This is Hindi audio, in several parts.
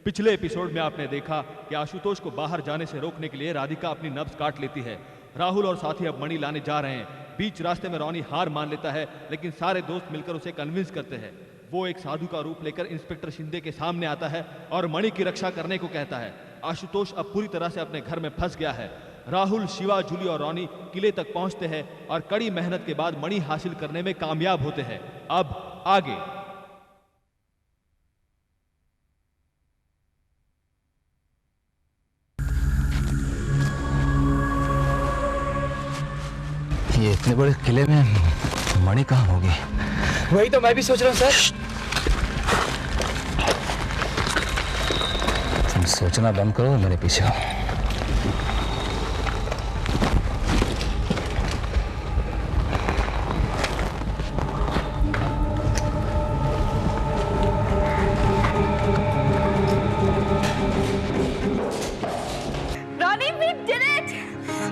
पिछले एपिसोड में आपने देखा कि आशुतोष को बाहर जाने से रोकने के लिए राधिका अपनी नब्ज काट लेती है। राहुल और साथी अब मणि लाने जा रहे हैं। बीच रास्ते में रोनी हार मान लेता है, लेकिन सारे दोस्त मिलकर उसे कन्विंस करते हैं। वो एक साधु का रूप लेकर इंस्पेक्टर शिंदे के सामने आता है और मणि की रक्षा करने को कहता है। आशुतोष अब पूरी तरह से अपने घर में फंस गया है। राहुल, शिवा, जूली और रोनी किले तक पहुंचते हैं और कड़ी मेहनत के बाद मणि हासिल करने में कामयाब होते हैं। अब आगे। ये इतने बड़े किले में मणि कहाँ होगी? वही तो मैं भी सोच रहा हूँ सर। तुम सोचना बंद करो, मेरे पीछे आओ। रोनी, we did it!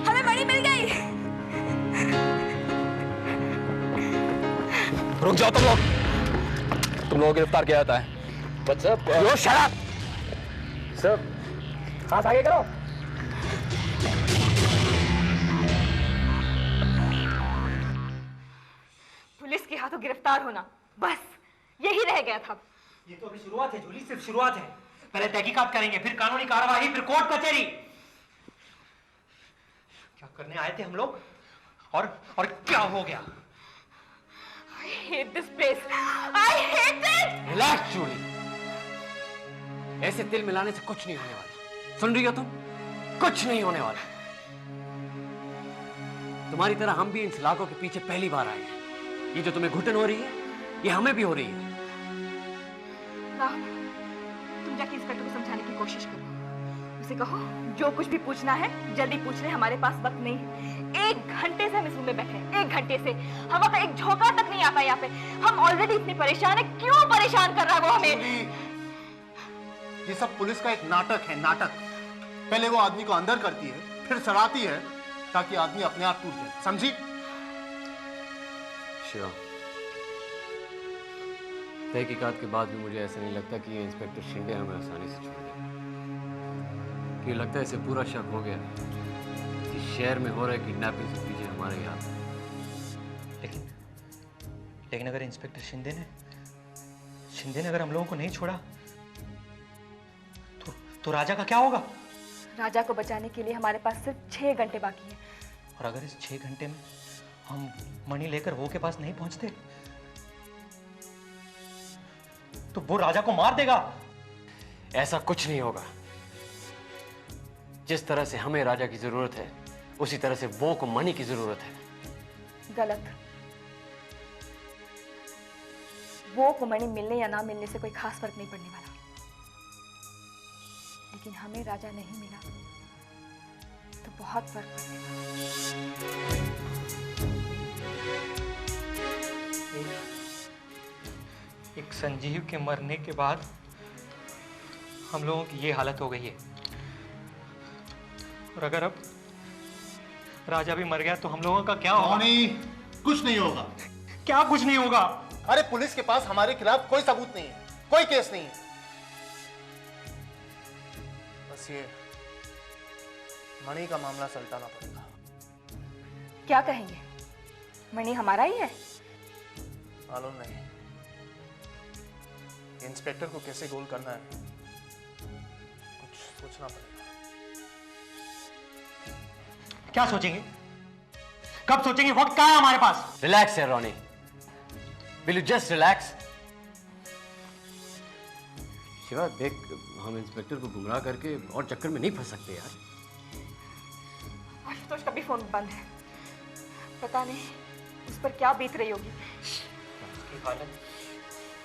हमें मणि मिल गई। रुक जाओ तुम लोगों को गिरफ्तार किया जाता है। यो शराब सर हाथ आगे करो। पुलिस के हाथों गिरफ्तार होना बस यही रह गया था। ये तो अभी शुरुआत है जूली, सिर्फ शुरुआत है। पहले तहकीकात करेंगे, फिर कानूनी कार्यवाही, फिर कोर्ट कचहरी। क्या करने आए थे हम लोग और क्या हो गया? I hate this place. I hate it. Relax Julie, ऐसे तिल मिलाने से कुछ नहीं होने वाला। सुन रही हो तुम? कुछ नहीं होने वाला। तुम्हारी तरह हम भी इन सलाखों के पीछे पहली बार आए हैं। ये जो तुम्हें घुटन हो रही है, ये हमें भी हो रही है। राहुल, तुम जाके इंस्पेक्टर को समझाने की कोशिश करो। उसे कहो जो कुछ भी पूछना है जल्दी पूछ ले, हमारे पास वक्त नहीं है। 1 घंटे से हम इस रूम में बैठे हैं, 1 घंटे से हवा का एक झोंका तक नहीं आता यहाँ पे। हम ऑलरेडी इतनी परेशान है, क्यों परेशान कर रहा है वो हमें? ये सब पुलिस का एक नाटक है, नाटक। पहले वो आदमी को अंदर करती है, फिर सड़ाती है ताकि आदमी अपने आप टूट जाए, समझी? शिवा, तहकीकात के बाद भी मुझे ऐसा नहीं लगता कि ये इंस्पेक्टर शिंदे हमें आसानी से छोड़ देगा। कि लगता है इसे पूरा शक हो गया कि शहर में हो रहे किडनैपिंग के पीछे हमारे यहाँ। लेकिन अगर इंस्पेक्टर शिंदे ने अगर हम लोगों को नहीं छोड़ा तो राजा का क्या होगा? राजा को बचाने के लिए हमारे पास सिर्फ 6 घंटे बाकी है। और अगर इस 6 घंटे में हम मणि लेकर वो के पास नहीं पहुंचते तो वो राजा को मार देगा। ऐसा कुछ नहीं होगा। जिस तरह से हमें राजा की जरूरत है, उसी तरह से वो को मणि की जरूरत है। गलत। वो को मणि मिलने या ना मिलने से कोई खास फर्क नहीं पड़ने वाला, लेकिन हमें राजा नहीं मिला तो बहुत फर्क पड़ेगा। एक संजीव के मरने के बाद हम लोगों की ये हालत हो गई है, और अगर अब राजा भी मर गया तो हम लोगों का क्या होगा? नहीं, कुछ नहीं होगा। क्या कुछ नहीं होगा? अरे पुलिस के पास हमारे खिलाफ कोई सबूत नहीं है, कोई केस नहीं है। बस ये मणि का मामला सलटाना पड़ेगा। क्या कहेंगे? मणि हमारा ही है? मालूम नहीं। इंस्पेक्टर को कैसे गोल करना है, कुछ सोचना पड़ेगा। क्या सोचेंगे? कब सोचेंगे? वक्त कहाँ है हमारे पास? रिलैक्स है Ronnie, will you just relax? Shiva देख, हम इंस्पेक्टर को गुमराह करके और चक्कर में नहीं फंस सकते यार। आशुतोष का भी फोन बंद है, पता नहीं उस पर क्या बीत रही होगी। उसकी हालत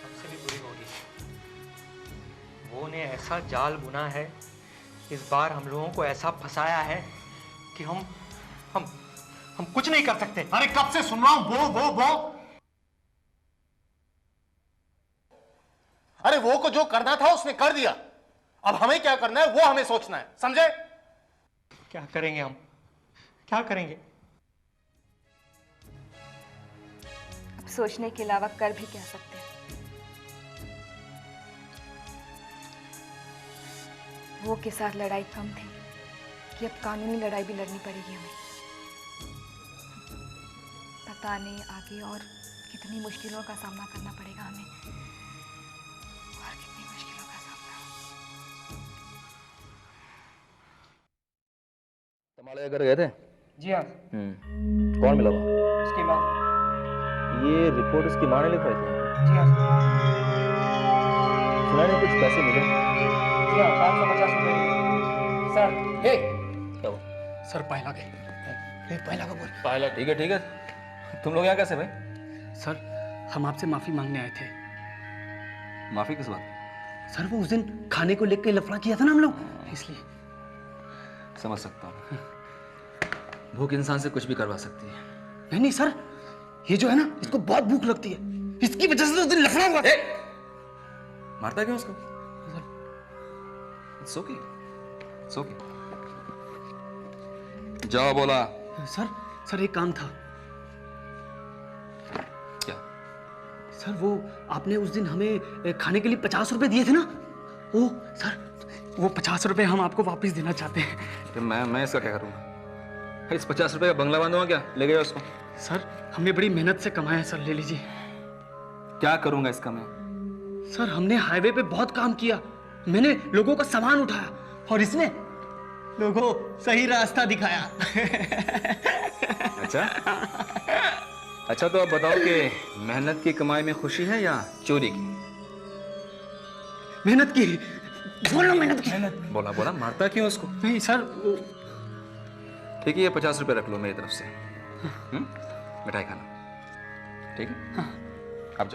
हमसे भी बुरी होगी। वो ने ऐसा जाल बुना है, इस बार हम लोगों को ऐसा फंसाया है कि हम कुछ नहीं कर सकते। अरे कब से सुन रहा हूं वो। अरे वो को जो करना था उसने कर दिया, अब हमें क्या करना है वो हमें सोचना है, समझे? क्या करेंगे हम? क्या करेंगे? अब सोचने के अलावा कर भी क्या सकते हैं? वो के साथ लड़ाई कम थी कि अब कानूनी लड़ाई भी लड़नी पड़ेगी हमें। पता नहीं आगे और कितनी मुश्किलों का सामना करना पड़ेगा हमें, और कितनी मुश्किलों का सामना। तमाड़े घर गए थे? जी हाँ। कौन मिला वहाँ? उसकी माँ। ये रिपोर्ट उसकी माँ ने लिखवाई थी? जी हाँ। सुना नहीं कुछ पैसे मिले? जी हाँ, 550 रुपये मिले। सर, क्या हुआ? सर पहला गए। पहला का बोल। पायला ठीक है। तुम लोग यहाँ कैसे भाई? सर, हम आपसे माफी मांगने आए थे। माफी किस बात? सर, वो उस दिन खाने को लेकर लफड़ा किया था ना हम लोग, इसलिए। समझ सकता हूँ। भूख इंसान से कुछ भी करवा सकती है। नहीं सर, ये जो है ना, इसको बहुत भूख लगती है, इसकी वजह से तो उस दिन लफड़ा हुआ। मारता क्यों उसको? It's okay. It's okay. जाओ बोला। सर एक काम था। क्या? सर, वो आपने उस दिन हमें खाने के लिए 50 रुपए दिए थे ना, वो सर, वो 50 रुपए हम आपको वापस देना चाहते हैं। तो मैं इसका क्या करूँगा? इस 50 रुपए का बंगला बांधूंगा क्या? ले गया उसको। सर, हमने बड़ी मेहनत से कमाया है सर, ले लीजिए। क्या करूंगा इसका मैं? सर, हमने हाईवे पे बहुत काम किया, मैंने लोगों का सामान उठाया, और इसने लोगों को सही रास्ता दिखाया। अच्छा तो आप बताओ कि मेहनत की कमाई में खुशी है या चोरी की? मेहनत की। बोलो मेहनत की। बोला मारता क्यों उसको? नहीं सर, ठीक है, ये 50 रुपए रख लो मेरी तरफ से। मिठाई खाना, ठीक है? अब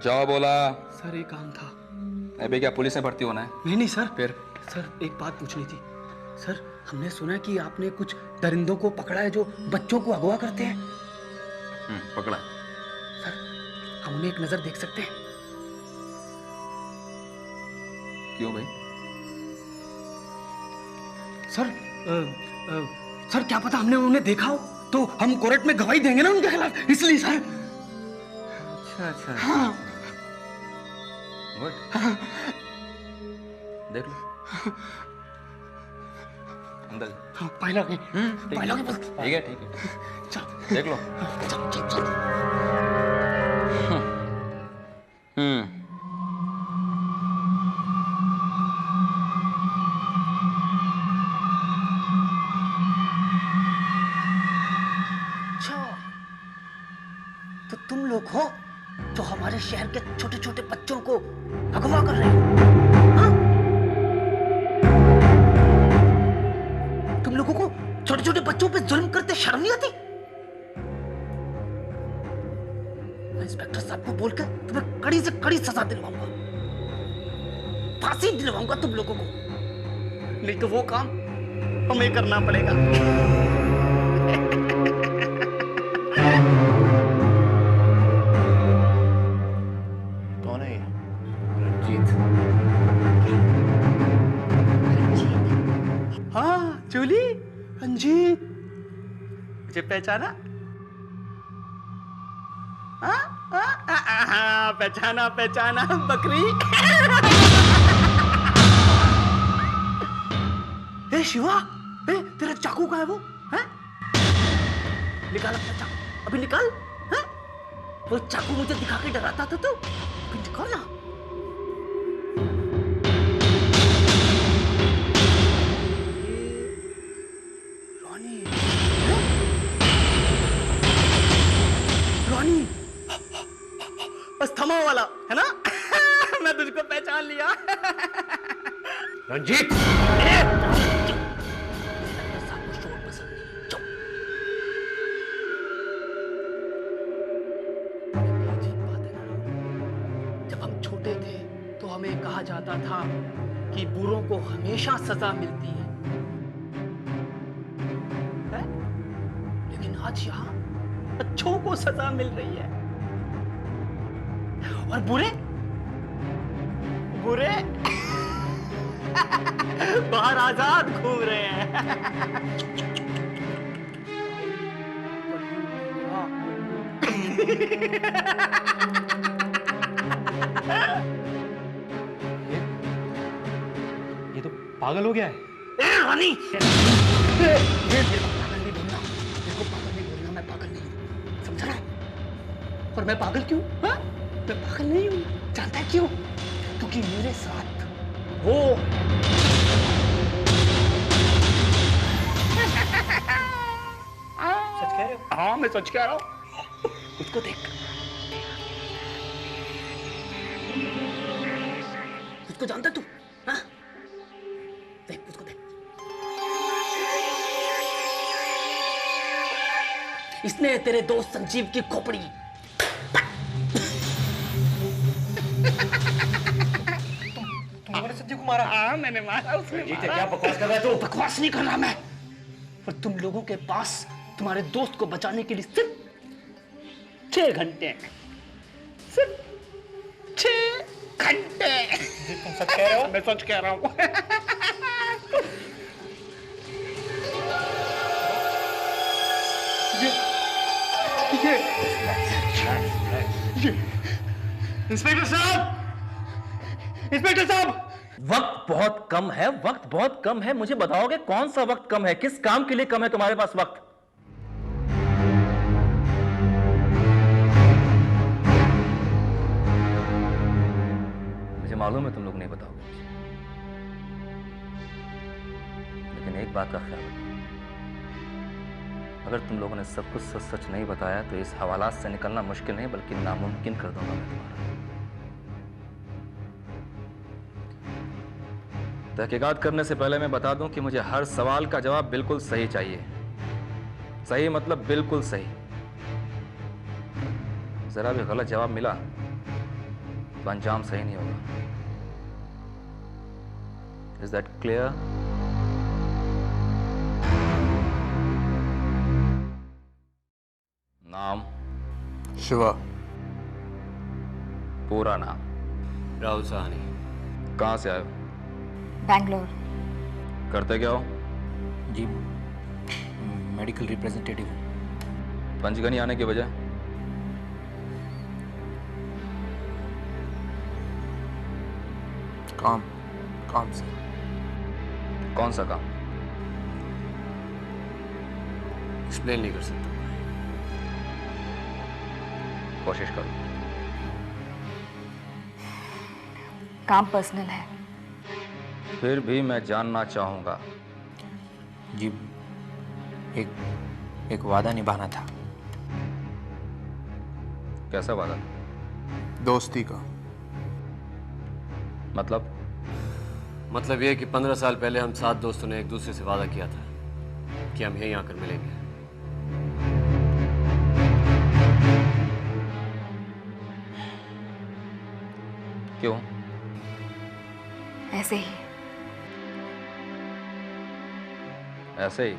जाओ बोला। सर एक काम था। अबे क्या पुलिस में भर्ती होना है? नहीं सर। फिर? सर एक बात पूछनी थी। सर, हमने सुना कि आपने कुछ दरिंदों को पकड़ा है जो बच्चों को अगवा करते हैं। पकड़ा। सर, हम उन्हें एक नजर देख सकते हैं? क्यों भाई? सर क्या पता हमने उन्हें देखा हो तो हम कोर्ट में गवाही देंगे ना उनके खिलाफ, इसलिए सर। अच्छा। हाँ। गुड। देख लो अंदर। हाँ, पहला के बस। ठीक है चल देख लो। चल। तो तुम लोग हो जो हमारे शहर के छोटे छोटे बच्चों को अगवा कर रहे हो, हाँ? तुम लोगों को छोटे छोटे बच्चों पे जुल्म करते शर्म नहीं आती? मैं इंस्पेक्टर साहब को बोलकर तुम्हें कड़ी से कड़ी सजा दिलवाऊंगा, फांसी दिलवाऊंगा तुम लोगों को, नहीं तो वो काम हमें करना पड़ेगा। हाँ चूली, रंजीत, मुझे पहचाना? हाँ, पहचाना बकरी। ए शिवा, तेरा चाकू कहाँ है वो? है? निकाल अपना चाकू, अभी निकाल। है? वो चाकू मुझे दिखा के डराता था तो अभी निकाल ना। बस थमा वाला है ना? मैं तुझको पहचान लिया। रंजीत, जब हम छोटे थे तो हमें कहा जाता था कि बुरों को हमेशा सजा मिलती है? लेकिन आज यहाँ अच्छों को सजा मिल रही है और बुरे बाहर आजाद घूम रहे हैं। पागल हो गया है? रानी मेरे को पागल नहीं बोलना, मेरे को पागल नहीं बोलना, मैं पागल नहीं हूँ, समझ रहा है? और मैं पागल क्यों? हाँ, मैं पागल नहीं हूँ, जानता है क्यों? क्योंकि मेरे साथ वो सच कह रहे हो? हाँ मैं सच कह रहा हूँ, उसको देख, उसको जानता है तू? हाँ, देख उसको देख, इसने तेरे दोस्त संजीव की खोपड़ी तुमने संजीव को मारा? हाँ मैंने मारा, उसने जीते, मारा। क्या बकवास कर रहा है तू? बकवास नहीं कर रहा मैं, पर तुम लोगों के पास तुम्हारे दोस्त को बचाने के लिए सिर्फ 6 घंटे हैं, सिर्फ 6 घंटे। तुम सच कह रहे हो? मैं सच कह रहा हूँ। इंस्पेक्टर साहब! इंस्पेक्टर साहब! वक्त बहुत कम है, वक्त बहुत कम है। मुझे बताओगे कौन सा वक्त कम है? किस काम के लिए कम है तुम्हारे पास वक्त? मुझे मालूम है तुम लोग नहीं बताओगे, लेकिन एक बात का ख्याल रखो, अगर तुम लोगों ने सब कुछ सच सच नहीं बताया तो इस हवालात से निकलना मुश्किल नहीं बल्कि नामुमकिन कर दूंगा मैं तुम्हारा। तहकीकात करने से पहले मैं बता दूं कि मुझे हर सवाल का जवाब बिल्कुल सही चाहिए। सही मतलब बिल्कुल सही। जरा भी गलत जवाब मिला तो अंजाम सही नहीं होगा। Is that clear? नाम? शिवा। पूरा नाम? राहुल सहानी। कहां से आए हो? बैंगलोर। करते क्या हो? जी मेडिकल रिप्रेजेंटेटिव। पंचगनी आने की वजह? काम से। कौन सा काम? एक्सप्लेन नहीं कर सकता। कोशिश करो। काम पर्सनल है। फिर भी मैं जानना चाहूंगा। जी एक वादा निभाना था। कैसा वादा? दोस्ती का। मतलब ये कि 15 साल पहले हम 7 दोस्तों ने एक दूसरे से वादा किया था कि हम यहीं आकर मिलेंगे। क्यों? ऐसे ही। ऐसे ही?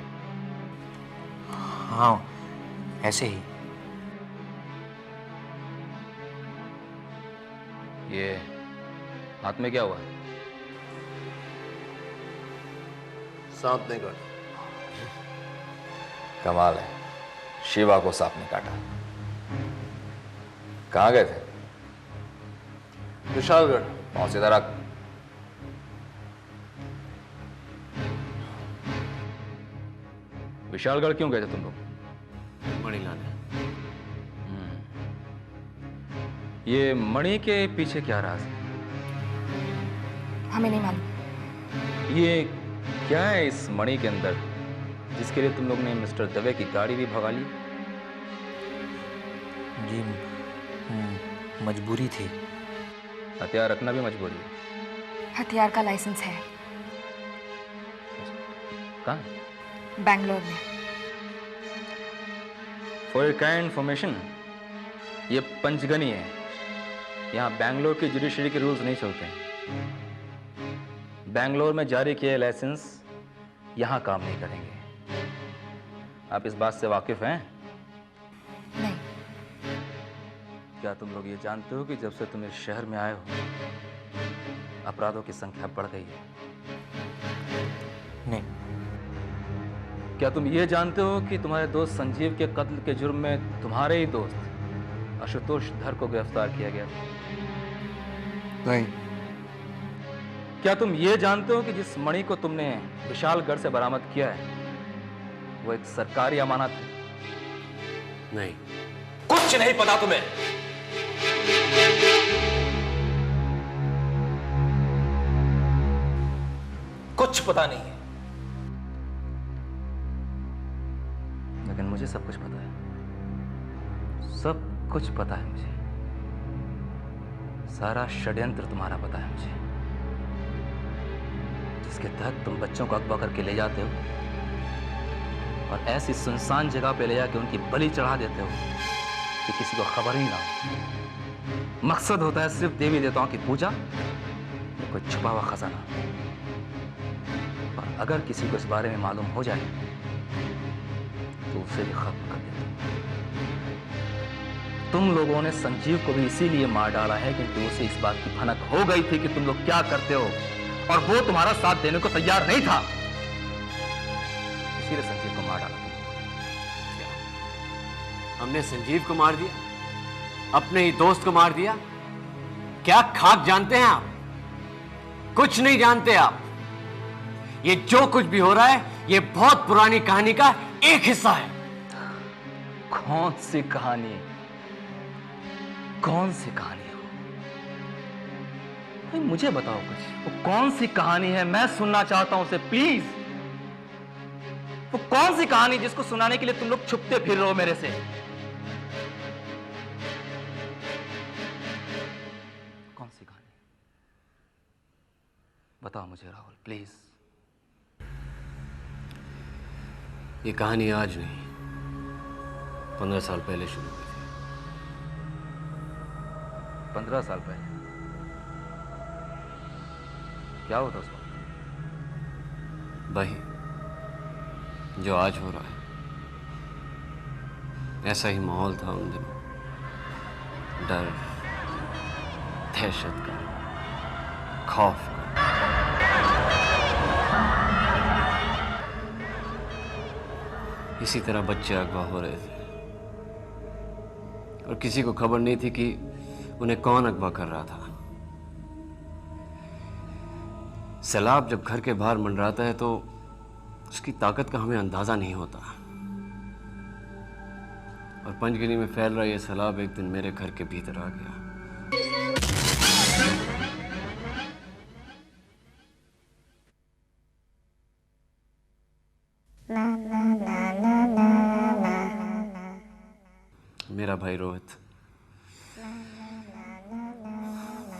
हाँ ऐसे ही। ये हाथ में क्या हुआ? सांप ने काटा। कमाल है, शिवा को सांप ने काटा। कहाँ गए थे? विशालगढ़। पहुंच सीधा रख। विशालगढ़ क्यों गए थे तुम लोग? मणि लाने। ये मणि के पीछे क्या राज है? हमें नहीं मालूम। ये क्या है इस मणि के अंदर जिसके लिए तुम लोग ने मिस्टर दवे की गाड़ी भी भगा ली? जी मजबूरी थी। हथियार रखना भी मजबूरी है। हथियार का लाइसेंस है। कहाँ? बैंगलोर में। फॉर योर काइंड इन्फॉर्मेशन, ये पंचगनी है। यहाँ बैंगलोर की जुडिशरी के रूल्स नहीं चलते हैं। बैंगलोर में जारी किए लाइसेंस यहाँ काम नहीं करेंगे। आप इस बात से वाकिफ हैं? नहीं। क्या तुम लोग ये जानते हो कि जब से तुम इस शहर में आए हो अपराधों की संख्या बढ़ गई है? नहीं। क्या तुम ये जानते हो कि तुम्हारे दोस्त संजीव के कत्ल के जुर्म में तुम्हारे ही दोस्त आशुतोष धर को गिरफ्तार किया गया? नहीं। क्या तुम ये जानते हो कि जिस मणि को तुमने विशालगढ़ से बरामद किया है वो एक सरकारी अमानत है? नहीं। कुछ नहीं पता तुम्हें। कुछ पता नहीं है। लेकिन मुझे सब कुछ पता है, सब कुछ पता है मुझे। सारा षड्यंत्र तुम्हारा पता है मुझे, जिसके तहत तुम बच्चों को अगवा करके ले जाते हो और ऐसी सुनसान जगह पे ले जाके उनकी बलि चढ़ा देते हो कि किसी को खबर ही ना हो। मकसद होता है सिर्फ देवी देवताओं की पूजा या कोई छुपा हुआ खजाना। और अगर किसी को इस बारे में मालूम हो जाए तो उसे भी खत्म कर देते हो। तुम लोगों ने संजीव को भी इसीलिए मार डाला है क्योंकि उसे इस बात की भनक हो गई थी कि तुम लोग क्या करते हो और वो तुम्हारा साथ देने को तैयार नहीं था। इसीलिए संजीव को मार डाला। हमने संजीव को मार दिया, अपने ही दोस्त को मार दिया? क्या खाक जानते हैं आप? कुछ नहीं जानते आप। ये जो कुछ भी हो रहा है ये बहुत पुरानी कहानी का एक हिस्सा है। कौन सी कहानी? कौन सी कहानी हो? भाई मुझे बताओ कुछ, वो कौन सी कहानी है? मैं सुनना चाहता हूं उसे, प्लीज। वो कौन सी कहानी जिसको सुनाने के लिए तुम लोग छुपते फिर रहे हो मेरे से? कौन सी कहानी? बताओ मुझे राहुल, प्लीज। ये कहानी आज नहीं, 15 साल पहले शुरू हुई थी। 15 साल पहले? क्या होता उस वक्त? वही जो आज हो रहा है। ऐसा ही माहौल था उन दिनों, डर, दहशत का, खौफ का। इसी तरह बच्चे अगवा हो रहे थे और किसी को खबर नहीं थी कि उन्हें कौन अगवा कर रहा था। सैलाब जब घर के बाहर मंडराता है तो उसकी ताकत का हमें अंदाजा नहीं होता। और पंचगिनी में फैल रहा यह सैलाब एक दिन मेरे घर के भीतर आ गया। मेरा भाई रोहित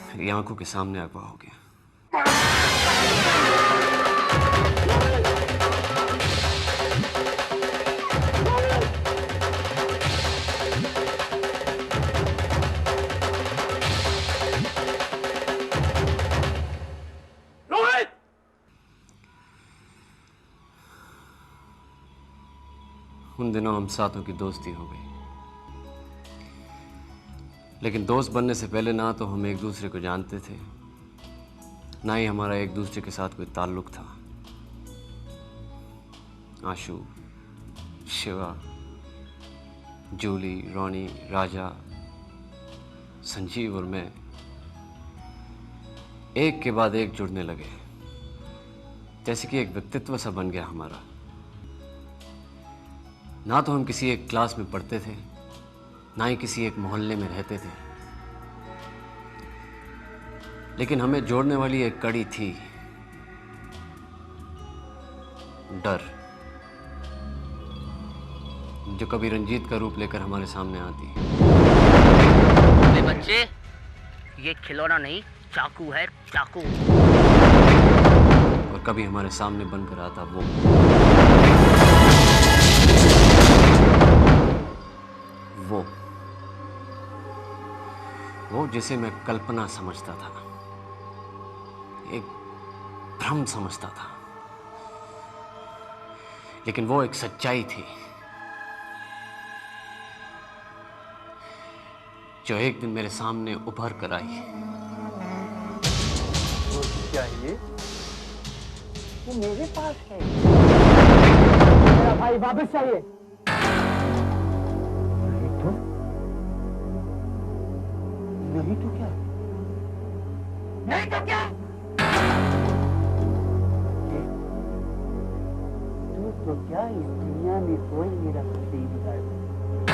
मेरी आंखों के सामने अगवा हो गया। रोहित! उन दिनों हम साथों की दोस्ती हो गई, लेकिन दोस्त बनने से पहले ना तो हम एक दूसरे को जानते थे, ना ही हमारा एक दूसरे के साथ कोई ताल्लुक था। आशु, शिवा, जूली, रोनी, राजा, संजीव और मैं एक के बाद एक जुड़ने लगे, जैसे कि एक व्यक्तित्व सा बन गया हमारा। ना तो हम किसी एक क्लास में पढ़ते थे, ना ही किसी एक मोहल्ले में रहते थे, लेकिन हमें जोड़ने वाली एक कड़ी थी, डर, जो कभी रंजीत का रूप लेकर हमारे सामने आती। अरे बच्चे, ये खिलौना नहीं चाकू है, चाकू। और कभी हमारे सामने बनकर आता वो जिसे मैं कल्पना समझता था, एक भ्रम समझता था, लेकिन वो एक सच्चाई थी जो एक दिन मेरे सामने उभर कर आई। क्या है ये? वो मेरे पास है। मेरा भाई वापस चाहिए। नहीं तो क्या? नहीं तो क्या? तो क्या इस दुनिया में कोई मेरा कुछ नहीं बिगाड़ सकता?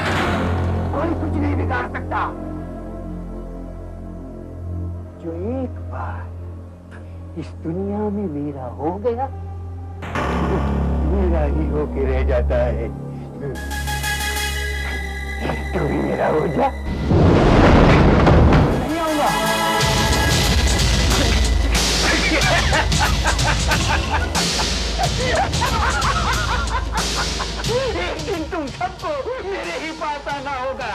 कोई कुछ नहीं बिगाड़ सकता। जो एक बार इस दुनिया में मेरा हो गया, मेरा ही होके रह जाता है। तू भी मेरा हो जा। नहीं आऊंगा। एक दिन तुम सबको मेरे ही पास आना होगा।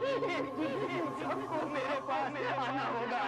एक दिन सबको मेरे पास आना होगा।